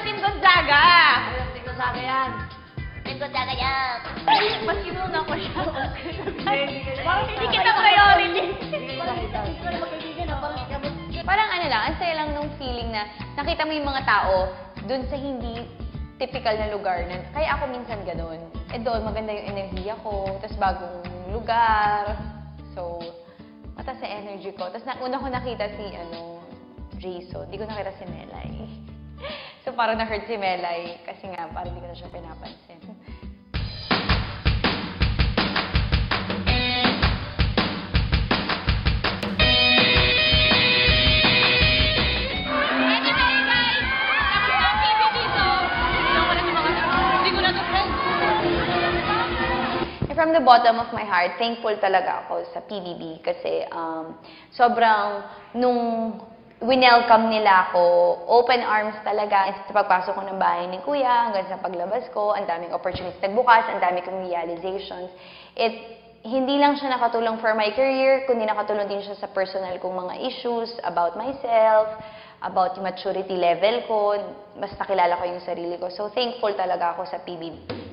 Team Gonzaga! Team Gonzaga yan. Team Gonzaga yan. Mas kinuna ko siya. Hindi kita priority. Parang ano lang, ang saya lang nung feeling na nakita mo yung mga tao dun sa hindi typical na lugar. Kaya ako minsan ganun. Eh doon, maganda yung enerhiya ko, tapos bagong lugar. So, mataas yung energy ko. Tapos una ko nakita si, Jason. Di ko nakita si Melay. So, parang na-hurt si Melay. Kasi nga, parang di ko na siya pinapansin. From the bottom of my heart, thankful talaga ako sa PBB kasi sobrang nung winelcome nila ako, open arms talaga. Sa pagpasok ko ng bahay ni Kuya, hanggang sa paglabas ko, ang daming opportunities nagbukas, ang daming kong realizations. Hindi lang siya nakatulong for my career, kundi nakatulong din siya sa personal kong mga issues about myself, about yung maturity level ko, mas nakilala ko yung sarili ko. So, thankful talaga ako sa PBB.